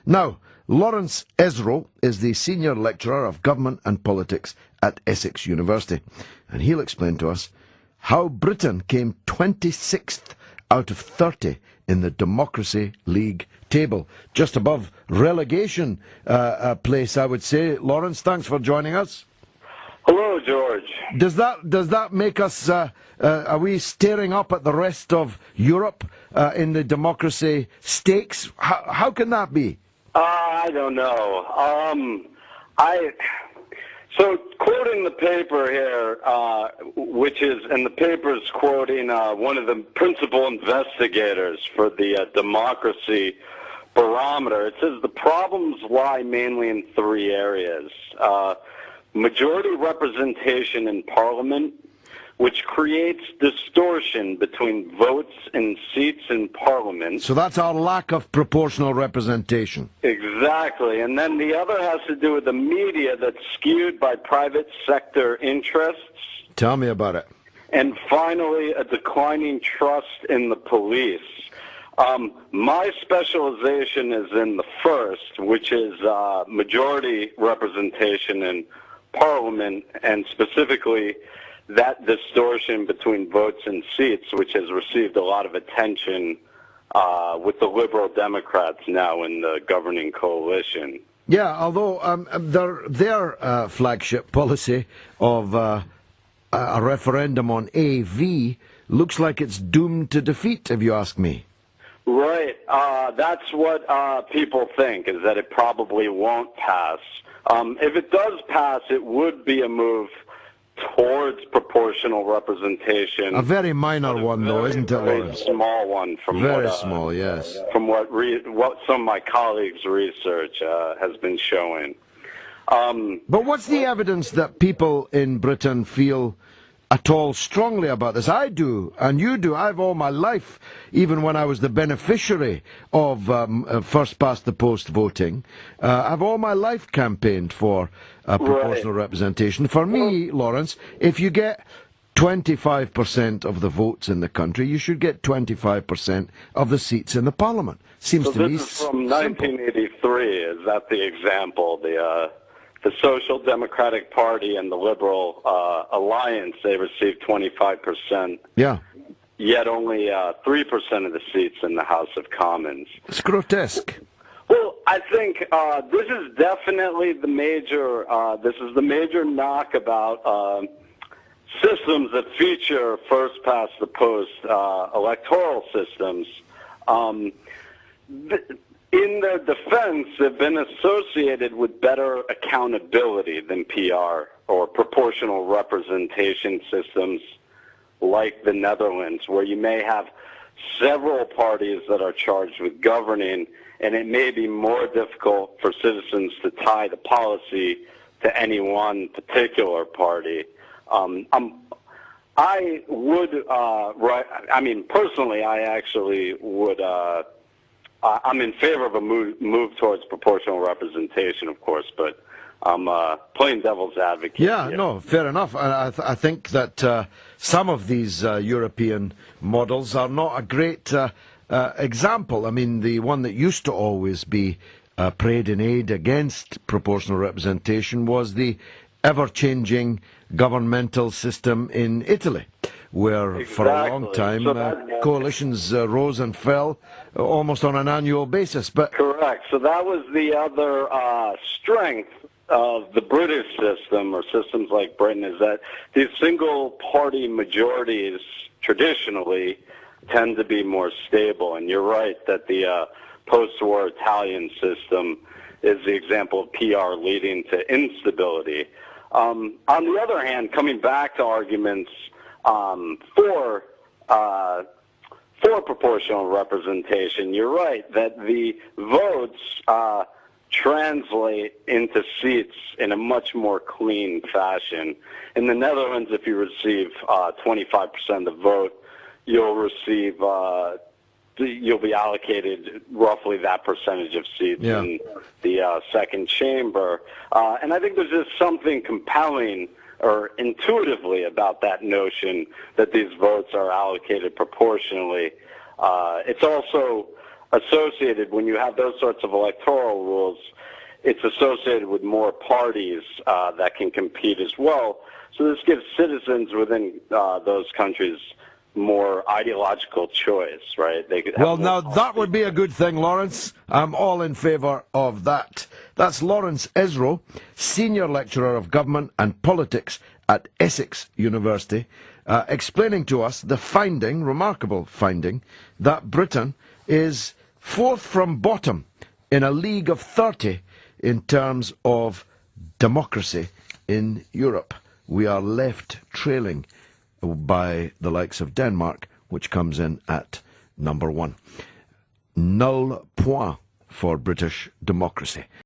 Now, Lawrence Ezrow is the Senior Lecturer of Government and Politics at Essex University, and he'll explain to us how Britain came 26th out of 30 in the Democracy League table, just above relegation place, I would say. Lawrence, thanks for joining us. Hello, George. Does that make us, are we staring up at the rest of Europe in the democracy stakes? How can that be? I don't know. So quoting the paper here, and the paper's quoting one of the principal investigators for the democracy barometer. It says the problems lie mainly in three areas. Majority representation in Parliament, which creates distortion between votes and seats in Parliament. So that's our lack of proportional representation. Exactly. And then the other has to do with the media that's skewed by private sector interests. Tell me about it. And finally, a declining trust in the police. My specialization is in the first, which is majority representation in Parliament, and specifically that distortion between votes and seats, which has received a lot of attention with the Liberal Democrats now in the governing coalition. Yeah, although their flagship policy of a referendum on AV looks like it's doomed to defeat, if you ask me. Right. That's what people think, is that it probably won't pass. If it does pass, it would be a move towards proportional representation. A very minor one, though, isn't it, Lawrence? Very small one. Very small, yes. From what some of my colleagues' research has been showing. But what's the evidence that people in Britain feel at all strongly about this? I do, and you do. I've all my life, even when I was the beneficiary of first-past-the-post voting, I've all my life campaigned for proportional representation. For me, Lawrence, if you get 25% of the votes in the country, you should get 25% of the seats in the Parliament. Seems to me simple. This is from 1983. Is that the example? The Social Democratic Party and the Liberal Alliance, they received 25%. Yeah. Yet only 3% of the seats in the House of Commons. It's grotesque. Well, I think this is definitely the major. This is the major knock about systems that feature first-past-the-post electoral systems. In their defense, they've been associated with better accountability than PR or proportional representation systems like the Netherlands, where you may have several parties that are charged with governing, and it may be more difficult for citizens to tie the policy to any one particular party. I would, personally, I actually would. I'm in favor of a move towards proportional representation, of course, but I'm playing devil's advocate. Yeah, no, fair enough. I think that some of these European models are not a great example. I mean, the one that used to always be prayed in aid against proportional representation was the ever-changing governmental system in Italy, where for a long time coalitions rose and fell almost on an annual basis. But correct. So that was the other strength of the British system, or systems like Britain, is that these single-party majorities traditionally tend to be more stable. And you're right that the post-war Italian system is the example of PR leading to instability. On the other hand, coming back to arguments for proportional representation, you're right that the votes translate into seats in a much more clean fashion. In the Netherlands, if you receive 25% of the vote, you'll be allocated roughly that percentage of seats in the second chamber. And I think there's just something compelling or intuitively about that notion that these votes are allocated proportionally. It's also associated, when you have those sorts of electoral rules, it's associated with more parties that can compete as well. So this gives citizens within those countries more ideological choice, right? They could have well, now that would be a good thing, Lawrence. I'm all in favour of that. That's Lawrence Ezrow, Senior Lecturer of Government and Politics at Essex University, explaining to us the finding, remarkable finding, that Britain is fourth from bottom in a league of 30 in terms of democracy in Europe. We are left trailing by the likes of Denmark, which comes in at number 1. Null point for British democracy.